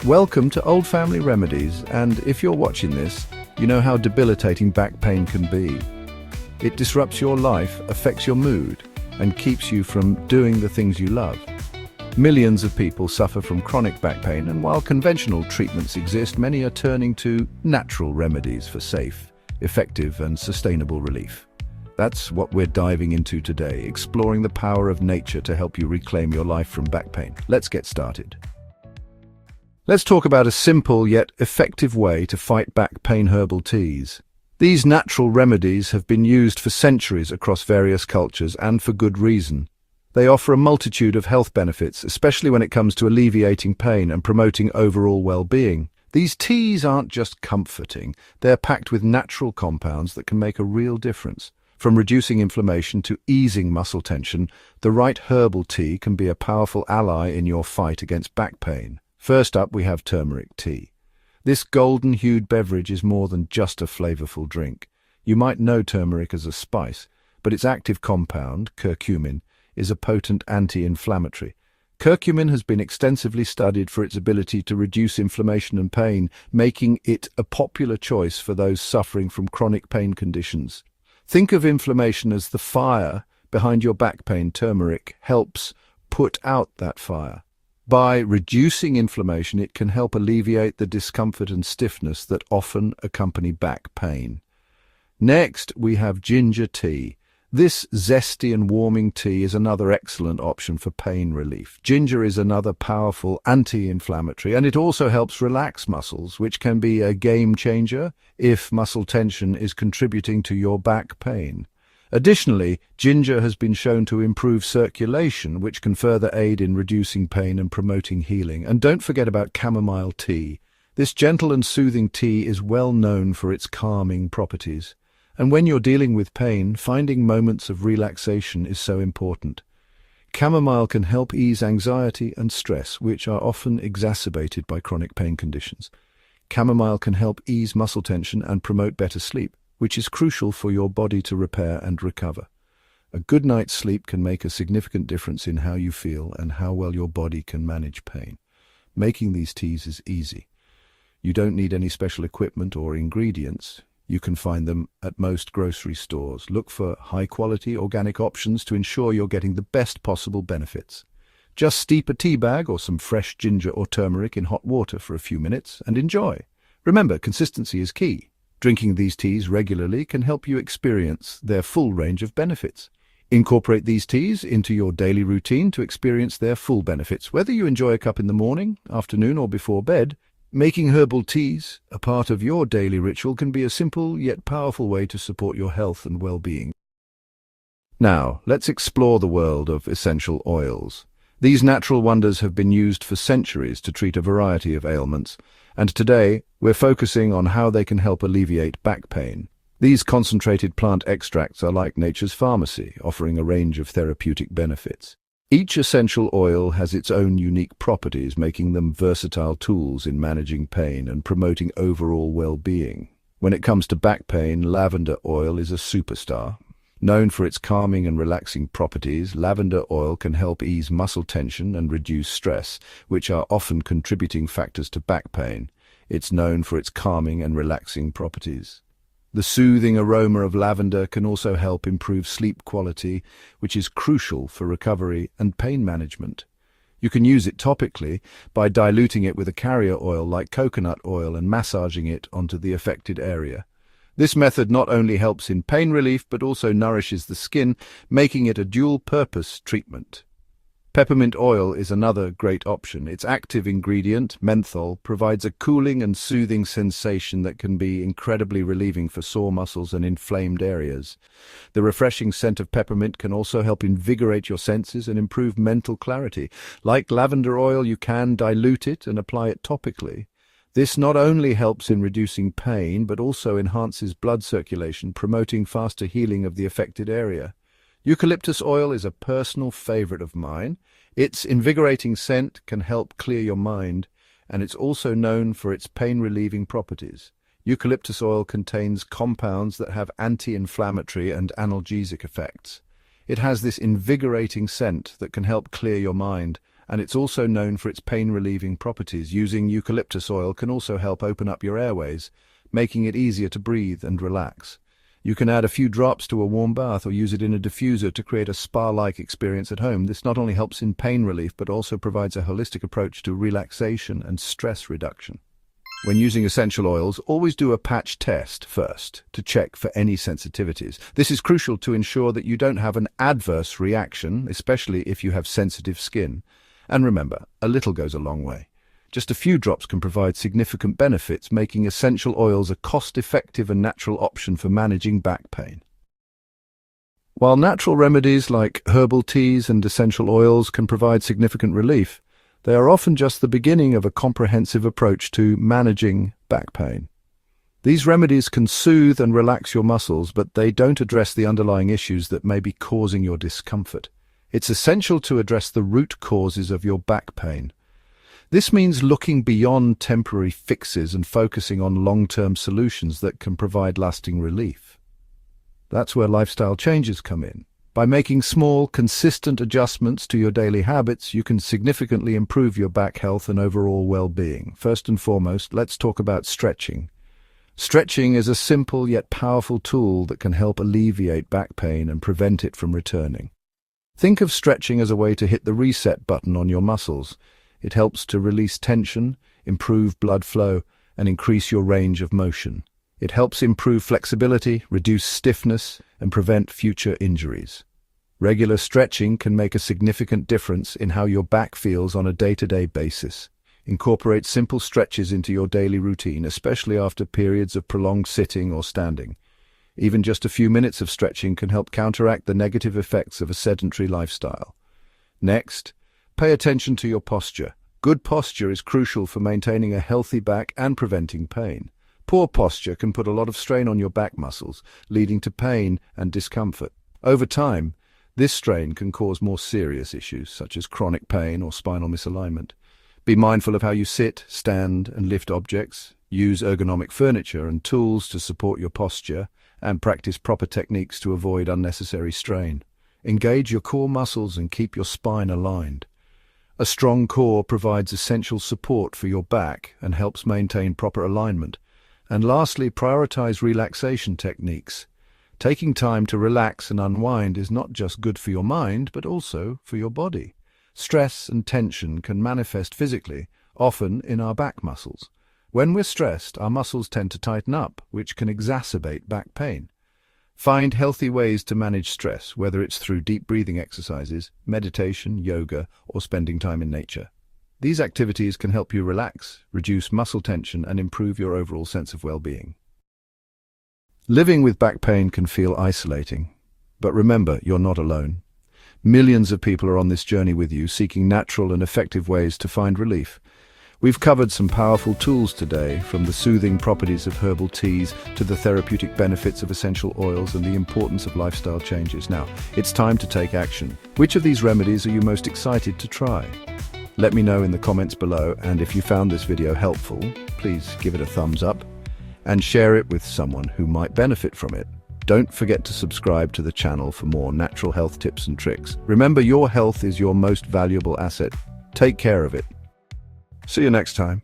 Welcome to Old Family Remedies, and if you're watching this, you know how debilitating back pain can be. It disrupts your life, affects your mood, and keeps you from doing the things you love. Millions of people suffer from chronic back pain, and while conventional treatments exist, many are turning to natural remedies for safe, effective, and sustainable relief. That's what we're diving into today, exploring the power of nature to help you reclaim your life from back pain. Let's get started. Let's talk about a simple yet effective way to fight back pain: herbal teas. These natural remedies have been used for centuries across various cultures, and for good reason. They offer a multitude of health benefits, especially when it comes to alleviating pain and promoting overall well-being. These teas aren't just comforting, they're packed with natural compounds that can make a real difference. From reducing inflammation to easing muscle tension, the right herbal tea can be a powerful ally in your fight against back pain. First up, we have turmeric tea. This golden-hued beverage is more than just a flavorful drink. You might know turmeric as a spice, but its active compound, curcumin, is a potent anti-inflammatory. Curcumin has been extensively studied for its ability to reduce inflammation and pain, making it a popular choice for those suffering from chronic pain conditions. Think of inflammation as the fire behind your back pain. Turmeric helps put out that fire. By reducing inflammation, it can help alleviate the discomfort and stiffness that often accompany back pain. Next, we have ginger tea. This zesty and warming tea is another excellent option for pain relief. Ginger is another powerful anti-inflammatory, and it also helps relax muscles, which can be a game changer if muscle tension is contributing to your back pain. Additionally, ginger has been shown to improve circulation, which can further aid in reducing pain and promoting healing. And don't forget about chamomile tea. This gentle and soothing tea is well known for its calming properties. And when you're dealing with pain, finding moments of relaxation is so important. Chamomile can help ease anxiety and stress, which are often exacerbated by chronic pain conditions. Chamomile can help ease muscle tension and promote better sleep, which is crucial for your body to repair and recover. A good night's sleep can make a significant difference in how you feel and how well your body can manage pain. Making these teas is easy. You don't need any special equipment or ingredients. You can find them at most grocery stores. Look for high-quality organic options to ensure you're getting the best possible benefits. Just steep a tea bag or some fresh ginger or turmeric in hot water for a few minutes and enjoy. Remember, consistency is key. Drinking these teas regularly can help you experience their full range of benefits. Incorporate these teas into your daily routine to experience their full benefits. Whether you enjoy a cup in the morning, afternoon, or before bed, making herbal teas a part of your daily ritual can be a simple yet powerful way to support your health and well-being. Now, let's explore the world of essential oils. These natural wonders have been used for centuries to treat a variety of ailments, and today we're focusing on how they can help alleviate back pain. These concentrated plant extracts are like nature's pharmacy, offering a range of therapeutic benefits. Each essential oil has its own unique properties, making them versatile tools in managing pain and promoting overall well-being. When it comes to back pain, lavender oil is a superstar. Known for its calming and relaxing properties, lavender oil can help ease muscle tension and reduce stress, which are often contributing factors to back pain. It's known for its calming and relaxing properties. The soothing aroma of lavender can also help improve sleep quality, which is crucial for recovery and pain management. You can use it topically by diluting it with a carrier oil like coconut oil and massaging it onto the affected area. This method not only helps in pain relief but also nourishes the skin, making it a dual-purpose treatment. Peppermint oil is another great option. Its active ingredient, menthol, provides a cooling and soothing sensation that can be incredibly relieving for sore muscles and inflamed areas. The refreshing scent of peppermint can also help invigorate your senses and improve mental clarity. Like lavender oil, you can dilute it and apply it topically. This not only helps in reducing pain, but also enhances blood circulation, promoting faster healing of the affected area. Eucalyptus oil is a personal favorite of mine. Its invigorating scent can help clear your mind, and it's also known for its pain-relieving properties. Eucalyptus oil contains compounds that have anti-inflammatory and analgesic effects. It has this invigorating scent that can help clear your mind and it's also known for its pain-relieving properties. Using eucalyptus oil can also help open up your airways, making it easier to breathe and relax. You can add a few drops to a warm bath or use it in a diffuser to create a spa-like experience at home. This not only helps in pain relief, but also provides a holistic approach to relaxation and stress reduction. When using essential oils, always do a patch test first to check for any sensitivities. This is crucial to ensure that you don't have an adverse reaction, especially if you have sensitive skin. And remember, a little goes a long way. Just a few drops can provide significant benefits, making essential oils a cost-effective and natural option for managing back pain. While natural remedies like herbal teas and essential oils can provide significant relief, they are often just the beginning of a comprehensive approach to managing back pain. These remedies can soothe and relax your muscles, but they don't address the underlying issues that may be causing your discomfort. It's essential to address the root causes of your back pain. This means looking beyond temporary fixes and focusing on long-term solutions that can provide lasting relief. That's where lifestyle changes come in. By making small, consistent adjustments to your daily habits, you can significantly improve your back health and overall well-being. First and foremost, let's talk about stretching. Stretching is a simple yet powerful tool that can help alleviate back pain and prevent it from returning. Think of stretching as a way to hit the reset button on your muscles. It helps to release tension, improve blood flow, and increase your range of motion. It helps improve flexibility, reduce stiffness, and prevent future injuries. Regular stretching can make a significant difference in how your back feels on a day-to-day basis. Incorporate simple stretches into your daily routine, especially after periods of prolonged sitting or standing. Even just a few minutes of stretching can help counteract the negative effects of a sedentary lifestyle. Next, pay attention to your posture. Good posture is crucial for maintaining a healthy back and preventing pain. Poor posture can put a lot of strain on your back muscles, leading to pain and discomfort. Over time, this strain can cause more serious issues, such as chronic pain or spinal misalignment. Be mindful of how you sit, stand, and lift objects. Use ergonomic furniture and tools to support your posture, and practice proper techniques to avoid unnecessary strain. Engage your core muscles and keep your spine aligned. A strong core provides essential support for your back and helps maintain proper alignment. And lastly, prioritize relaxation techniques. Taking time to relax and unwind is not just good for your mind, but also for your body. Stress and tension can manifest physically, often in our back muscles. When we're stressed, our muscles tend to tighten up, which can exacerbate back pain. Find healthy ways to manage stress, whether it's through deep breathing exercises, meditation, yoga, or spending time in nature. These activities can help you relax, reduce muscle tension, and improve your overall sense of well-being. Living with back pain can feel isolating, but remember, you're not alone. Millions of people are on this journey with you, seeking natural and effective ways to find relief. We've covered some powerful tools today, from the soothing properties of herbal teas to the therapeutic benefits of essential oils and the importance of lifestyle changes. Now, it's time to take action. Which of these remedies are you most excited to try? Let me know in the comments below, and if you found this video helpful, please give it a thumbs up and share it with someone who might benefit from it. Don't forget to subscribe to the channel for more natural health tips and tricks. Remember, your health is your most valuable asset. Take care of it. See you next time.